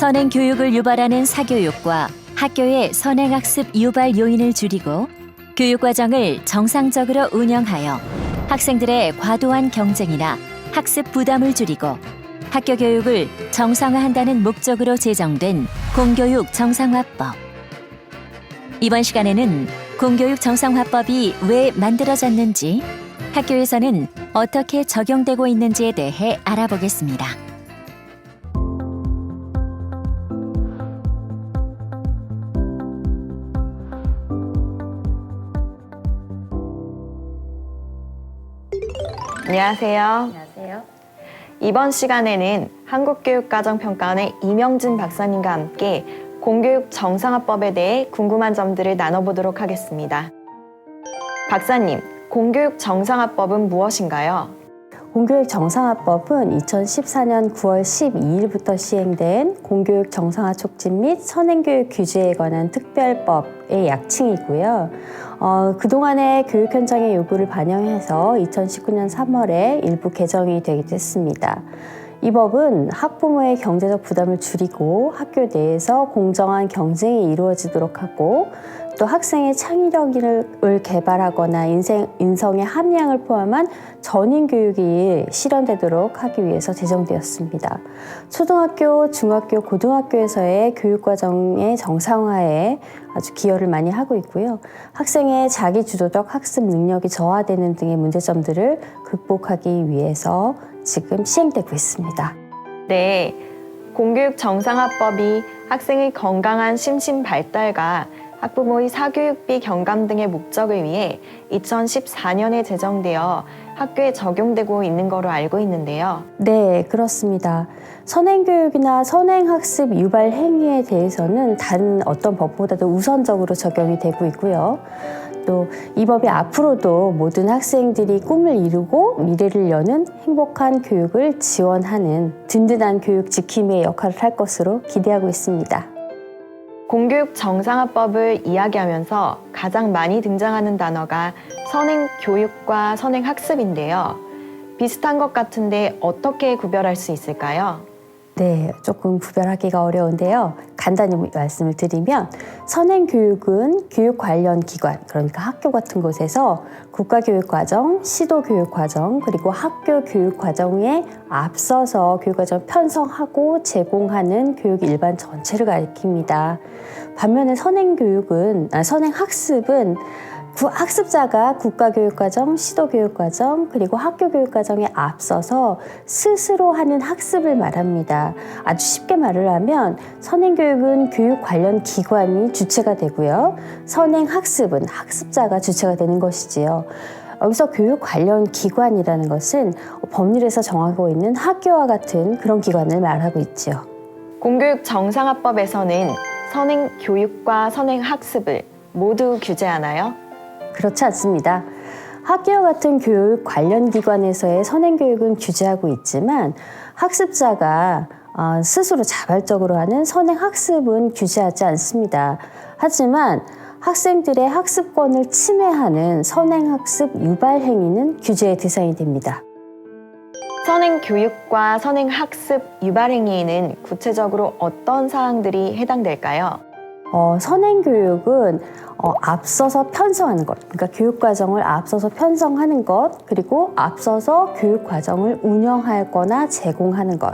선행 교육을 유발하는 사교육과 학교의 선행학습 유발 요인을 줄이고 교육과정을 정상적으로 운영하여 학생들의 과도한 경쟁이나 학습 부담을 줄이고 학교 교육을 정상화한다는 목적으로 제정된 공교육 정상화법. 이번 시간에는 공교육 정상화법이 왜 만들어졌는지, 학교에서는 어떻게 적용되고 있는지에 대해 알아보겠습니다. 안녕하세요. 안녕하세요. 이번 시간에는 한국교육과정평가원의 이명진 박사님과 함께 공교육 정상화법에 대해 궁금한 점들을 나눠보도록 하겠습니다. 박사님, 공교육 정상화법은 무엇인가요? 공교육 정상화법은 2014년 9월 12일부터 시행된 공교육 정상화 촉진 및 선행교육 규제에 관한 특별법의 약칭이고요. 그동안의 교육 현장의 요구를 반영해서 2019년 3월에 일부 개정이 되기도 했습니다. 이 법은 학부모의 경제적 부담을 줄이고 학교 내에서 공정한 경쟁이 이루어지도록 하고, 또 학생의 창의력을 개발하거나 인성의 함량을 포함한 전인 교육이 실현되도록 하기 위해서 제정되었습니다. 초등학교, 중학교, 고등학교에서의 교육과정의 정상화에 아주 기여를 많이 하고 있고요. 학생의 자기주도적 학습 능력이 저하되는 등의 문제점들을 극복하기 위해서 지금 시행되고 있습니다. 네, 공교육 정상화법이 학생의 건강한 심신 발달과 학부모의 사교육비 경감 등의 목적을 위해 2014년에 제정되어 학교에 적용되고 있는 것으로 알고 있는데요. 네, 그렇습니다. 선행교육이나 선행학습 유발 행위에 대해서는 다른 어떤 법보다도 우선적으로 적용이 되고 있고요. 또 이 법이 앞으로도 모든 학생들이 꿈을 이루고 미래를 여는 행복한 교육을 지원하는 든든한 교육 지킴이의 역할을 할 것으로 기대하고 있습니다. 공교육 정상화법을 이야기하면서 가장 많이 등장하는 단어가 선행교육과 선행학습인데요. 비슷한 것 같은데 어떻게 구별할 수 있을까요? 네, 조금 구별하기가 어려운데요. 간단히 말씀을 드리면, 선행교육은 교육 관련 기관, 그러니까 학교 같은 곳에서 국가교육과정, 시도교육과정, 그리고 학교 교육과정에 앞서서 교육과정 편성하고 제공하는 교육 일반 전체를 가리킵니다. 반면에 선행학습은 학습자가 국가교육과정, 시도교육과정, 그리고 학교교육과정에 앞서서 스스로 하는 학습을 말합니다. 아주 쉽게 말을 하면 선행교육은 교육 관련 기관이 주체가 되고요. 선행학습은 학습자가 주체가 되는 것이지요. 여기서 교육 관련 기관이라는 것은 법률에서 정하고 있는 학교와 같은 그런 기관을 말하고 있죠. 공교육 정상화법에서는 선행교육과 선행학습을 모두 규제하나요? 그렇지 않습니다. 학교와 같은 교육 관련 기관에서의 선행교육은 규제하고 있지만, 학습자가 스스로 자발적으로 하는 선행학습은 규제하지 않습니다. 하지만 학생들의 학습권을 침해하는 선행학습 유발 행위는 규제의 대상이 됩니다. 선행교육과 선행학습 유발 행위에는 구체적으로 어떤 사항들이 해당될까요? 선행교육은 앞서서 편성하는 것, 그러니까 교육과정을 앞서서 편성하는 것, 그리고 앞서서 교육과정을 운영하거나 제공하는 것,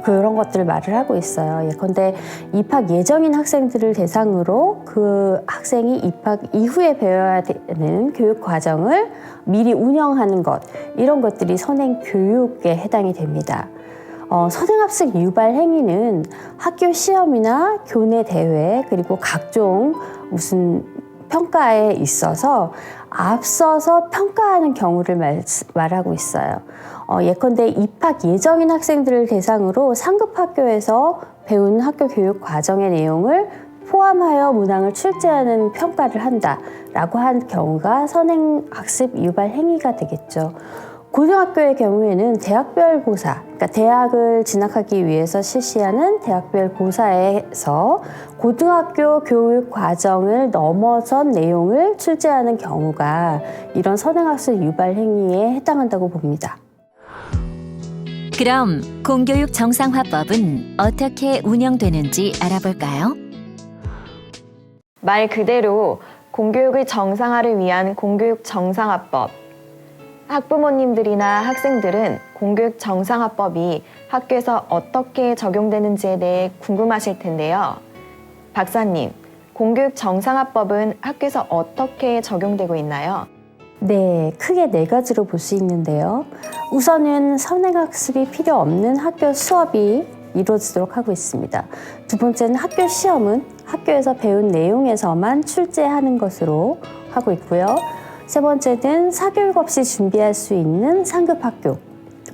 그런 것들을 말을 하고 있어요. 예컨대 입학 예정인 학생들을 대상으로 그 학생이 입학 이후에 배워야 되는 교육과정을 미리 운영하는 것, 이런 것들이 선행교육에 해당이 됩니다. 선행학습 유발 행위는 학교 시험이나 교내 대회, 그리고 각종 무슨 평가에 있어서 앞서서 평가하는 경우를 말하고 있어요. 예컨대 입학 예정인 학생들을 대상으로 상급 학교에서 배운 학교 교육 과정의 내용을 포함하여 문항을 출제하는 평가를 한다라고 한 경우가 선행학습 유발 행위가 되겠죠. 고등학교의 경우에는 대학별 고사, 그러니까 대학을 진학하기 위해서 실시하는 대학별 고사에서 고등학교 교육 과정을 넘어선 내용을 출제하는 경우가 이런 선행학습 유발 행위에 해당한다고 봅니다. 그럼 공교육 정상화법은 어떻게 운영되는지 알아볼까요? 말 그대로 공교육의 정상화를 위한 공교육 정상화법. 학부모님들이나 학생들은 공교육 정상화법이 학교에서 어떻게 적용되는지에 대해 궁금하실 텐데요. 박사님, 공교육 정상화법은 학교에서 어떻게 적용되고 있나요? 네, 크게 네 가지로 볼 수 있는데요. 우선은 선행학습이 필요 없는 학교 수업이 이루어지도록 하고 있습니다. 두 번째는 학교 시험은 학교에서 배운 내용에서만 출제하는 것으로 하고 있고요. 세 번째는 사교육 없이 준비할 수 있는 상급 학교,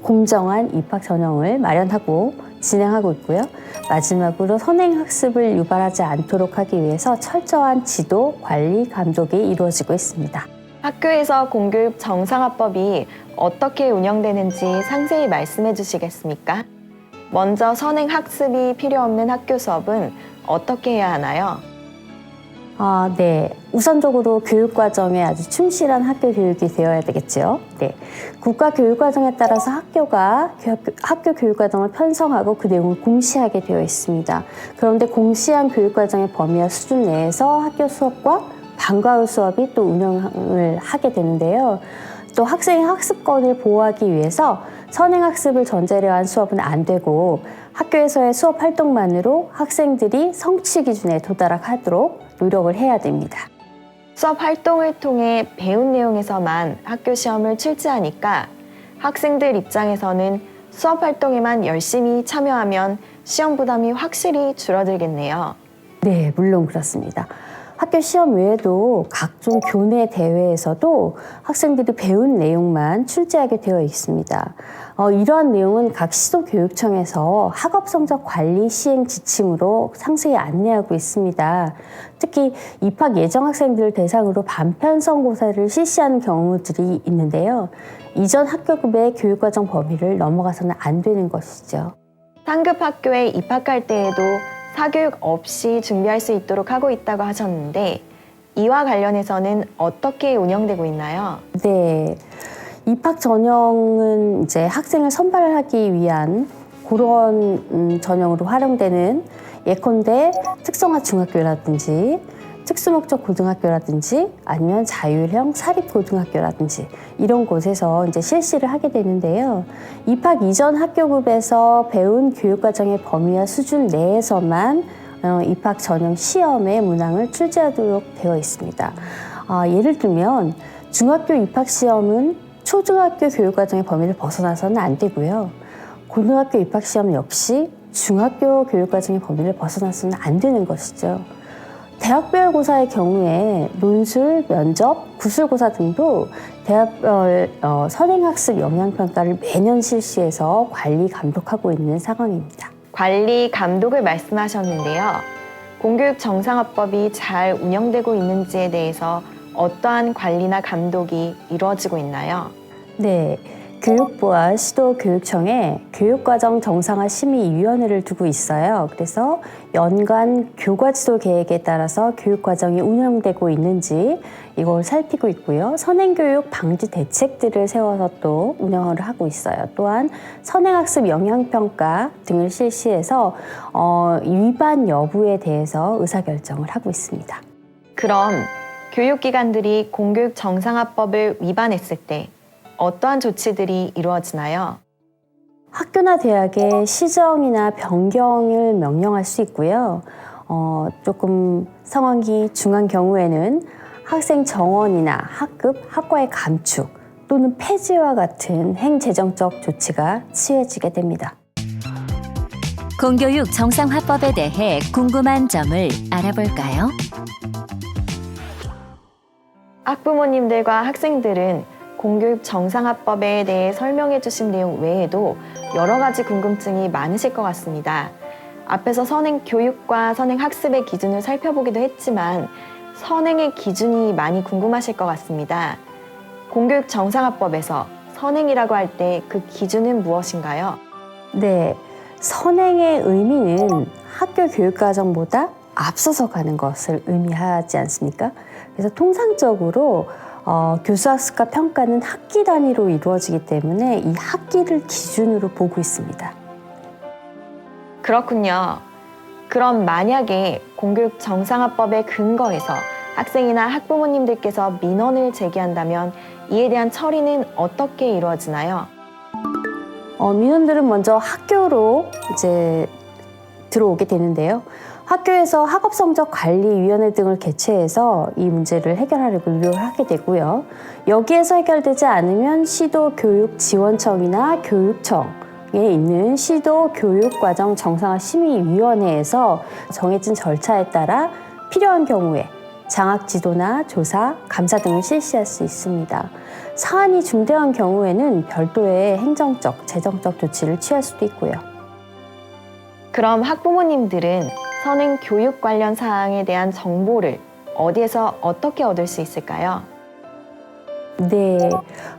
공정한 입학 전형을 마련하고 진행하고 있고요. 마지막으로 선행학습을 유발하지 않도록 하기 위해서 철저한 지도, 관리, 감독이 이루어지고 있습니다. 학교에서 공교육 정상화법이 어떻게 운영되는지 상세히 말씀해 주시겠습니까? 먼저 선행학습이 필요 없는 학교 수업은 어떻게 해야 하나요? 네. 우선적으로 교육과정에 아주 충실한 학교 교육이 되어야 되겠죠. 네. 국가 교육과정에 따라서 학교가 학교 교육과정을 편성하고 그 내용을 공시하게 되어 있습니다. 그런데 공시한 교육과정의 범위와 수준 내에서 학교 수업과 방과 후 수업이 또 운영을 하게 되는데요. 또 학생의 학습권을 보호하기 위해서 선행학습을 전제로 한 수업은 안 되고 학교에서의 수업 활동만으로 학생들이 성취 기준에 도달하도록 노력을 해야 됩니다. 수업 활동을 통해 배운 내용에서만 학교 시험을 출제하니까 학생들 입장에서는 수업 활동에만 열심히 참여하면 시험 부담이 확실히 줄어들겠네요. 네, 물론 그렇습니다. 학교 시험 외에도 각종 교내 대회에서도 학생들이 배운 내용만 출제하게 되어 있습니다. 이러한 내용은 각 시도교육청에서 학업 성적 관리 시행 지침으로 상세히 안내하고 있습니다. 특히 입학 예정 학생들 대상으로 반편성고사를 실시하는 경우들이 있는데요. 이전 학교급의 교육과정 범위를 넘어가서는 안 되는 것이죠. 상급 학교에 입학할 때에도 사교육 없이 준비할 수 있도록 하고 있다고 하셨는데 이와 관련해서는 어떻게 운영되고 있나요? 네. 입학 전형은 이제 학생을 선발하기 위한 그런 전형으로 활용되는 예컨대 특성화 중학교라든지 특수목적 고등학교라든지 아니면 자율형 사립고등학교라든지 이런 곳에서 이제 실시를 하게 되는데요. 입학 이전 학교급에서 배운 교육과정의 범위와 수준 내에서만 입학 전형 시험의 문항을 출제하도록 되어 있습니다. 예를 들면 중학교 입학 시험은 초중학교 교육과정의 범위를 벗어나서는 안 되고요. 고등학교 입학 시험 역시 중학교 교육과정의 범위를 벗어나서는 안 되는 것이죠. 대학별 고사의 경우에 논술, 면접, 구술고사 등도 대학별 선행학습 영향평가를 매년 실시해서 관리, 감독하고 있는 상황입니다. 관리, 감독을 말씀하셨는데요. 공교육 정상화법이 잘 운영되고 있는지에 대해서 어떠한 관리나 감독이 이루어지고 있나요? 네. 교육부와 시도교육청에 교육과정 정상화 심의위원회를 두고 있어요. 그래서 연간 교과지도 계획에 따라서 교육과정이 운영되고 있는지 이걸 살피고 있고요. 선행교육 방지 대책들을 세워서 또 운영을 하고 있어요. 또한 선행학습 영향평가 등을 실시해서 위반 여부에 대해서 의사결정을 하고 있습니다. 그럼 교육기관들이 공교육 정상화법을 위반했을 때 어떠한 조치들이 이루어지나요? 학교나 대학의 시정이나 변경을 명령할 수 있고요. 조금 상황이 중한 경우에는 학생 정원이나 학급, 학과의 감축 또는 폐지와 같은 행재정적 조치가 취해지게 됩니다. 공교육 정상화법에 대해 궁금한 점을 알아볼까요? 학부모님들과 학생들은 공교육 정상화법에 대해 설명해 주신 내용 외에도 여러 가지 궁금증이 많으실 것 같습니다. 앞에서 선행 교육과 선행 학습의 기준을 살펴보기도 했지만 선행의 기준이 많이 궁금하실 것 같습니다. 공교육 정상화법에서 선행이라고 할 때 그 기준은 무엇인가요? 네, 선행의 의미는 학교 교육과정보다 앞서서 가는 것을 의미하지 않습니까? 그래서 통상적으로 교수학습과 평가는 학기 단위로 이루어지기 때문에 이 학기를 기준으로 보고 있습니다. 그렇군요. 그럼 만약에 공교육 정상화법에 근거해서 학생이나 학부모님들께서 민원을 제기한다면 이에 대한 처리는 어떻게 이루어지나요? 민원들은 먼저 학교로 이제 들어오게 되는데요. 학교에서 학업성적관리위원회 등을 개최해서 이 문제를 해결하려고 노력을 하게 되고요. 여기에서 해결되지 않으면 시도교육지원청이나 교육청에 있는 시도교육과정 정상화심의위원회에서 정해진 절차에 따라 필요한 경우에 장학지도나 조사, 감사 등을 실시할 수 있습니다. 사안이 중대한 경우에는 별도의 행정적, 재정적 조치를 취할 수도 있고요. 그럼 학부모님들은 선행 교육 관련 사항에 대한 정보를 어디에서 어떻게 얻을 수 있을까요? 네,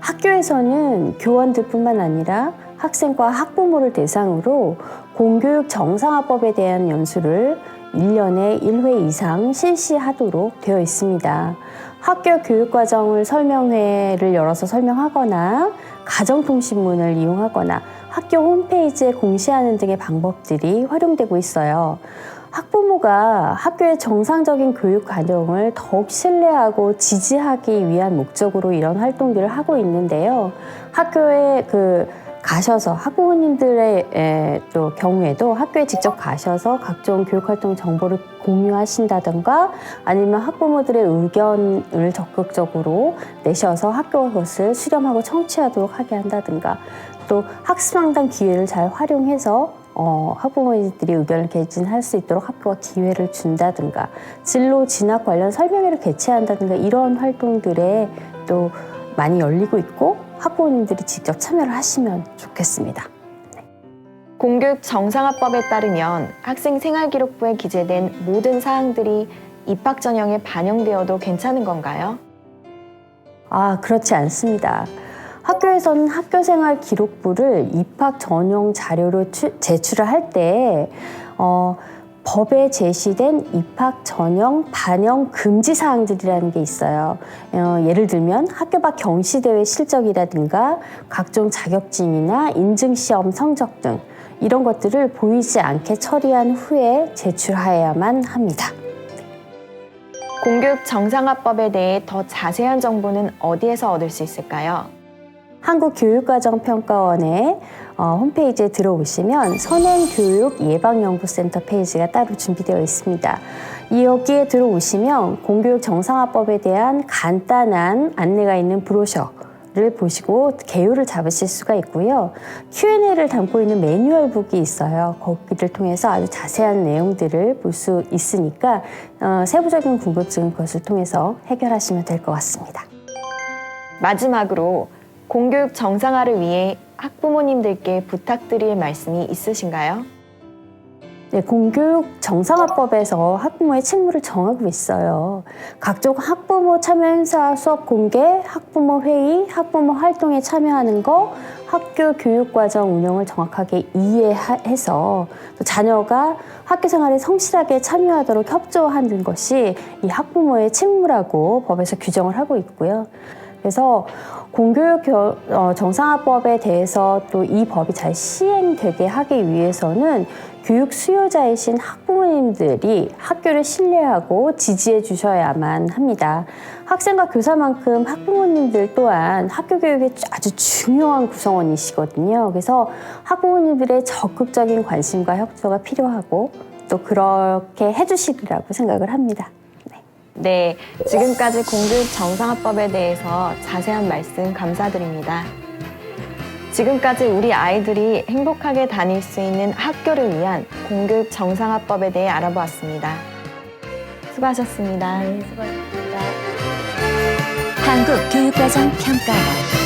학교에서는 교원들뿐만 아니라 학생과 학부모를 대상으로 공교육 정상화법에 대한 연수를 1년에 1회 이상 실시하도록 되어 있습니다. 학교 교육과정을 설명회를 열어서 설명하거나 가정통신문을 이용하거나 학교 홈페이지에 공시하는 등의 방법들이 활용되고 있어요. 학부모가 학교의 정상적인 교육 과정을 더욱 신뢰하고 지지하기 위한 목적으로 이런 활동들을 하고 있는데요. 학교에 가셔서 학부모님들의 또 경우에도 학교에 직접 가셔서 각종 교육활동 정보를 공유하신다든가 아니면 학부모들의 의견을 적극적으로 내셔서 학교가 그것을 수렴하고 청취하도록 하게 한다든가 또 학습상담 기회를 잘 활용해서 학부모님들이 의견을 개진할 수 있도록 학교가 기회를 준다든가 진로 진학 관련 설명회를 개최한다든가 이런 활동들에 또 많이 열리고 있고 학부모님들이 직접 참여를 하시면 좋겠습니다. 공교육 정상화법에 따르면 학생 생활기록부에 기재된 모든 사항들이 입학 전형에 반영되어도 괜찮은 건가요? 그렇지 않습니다. 학교에서는 학교생활 기록부를 입학 전형 자료로 제출을 할 때 법에 제시된 입학 전형 반영 금지 사항들이라는 게 있어요. 예를 들면 학교 밖 경시대회 실적이라든가 각종 자격증이나 인증시험 성적 등 이런 것들을 보이지 않게 처리한 후에 제출하여야만 합니다. 공교육 정상화법에 대해 더 자세한 정보는 어디에서 얻을 수 있을까요? 한국교육과정평가원의 홈페이지에 들어오시면 선행교육예방연구센터 페이지가 따로 준비되어 있습니다. 여기에 들어오시면 공교육 정상화법에 대한 간단한 안내가 있는 브로셔를 보시고 개요를 잡으실 수가 있고요. Q&A를 담고 있는 매뉴얼북이 있어요. 거기를 통해서 아주 자세한 내용들을 볼 수 있으니까 세부적인 궁금증은 그것을 통해서 해결하시면 될 것 같습니다. 마지막으로 공교육 정상화를 위해 학부모님들께 부탁드릴 말씀이 있으신가요? 네, 공교육 정상화법에서 학부모의 책무를 정하고 있어요. 각종 학부모 참여 행사 수업 공개, 학부모 회의, 학부모 활동에 참여하는 거, 학교 교육과정 운영을 정확하게 이해해서 또 자녀가 학교 생활에 성실하게 참여하도록 협조하는 것이 이 학부모의 책무라고 법에서 규정을 하고 있고요. 그래서 공교육 정상화법에 대해서 또 이 법이 잘 시행되게 하기 위해서는 교육 수요자이신 학부모님들이 학교를 신뢰하고 지지해 주셔야만 합니다. 학생과 교사만큼 학부모님들 또한 학교 교육의 아주 중요한 구성원이시거든요. 그래서 학부모님들의 적극적인 관심과 협조가 필요하고 또 그렇게 해주시리라고 생각을 합니다. 네, 지금까지 공교육 정상화법에 대해서 자세한 말씀 감사드립니다. 지금까지 우리 아이들이 행복하게 다닐 수 있는 학교를 위한 공교육 정상화법에 대해 알아보았습니다. 수고하셨습니다. 네, 수고하셨습니다. 한국교육과정평가원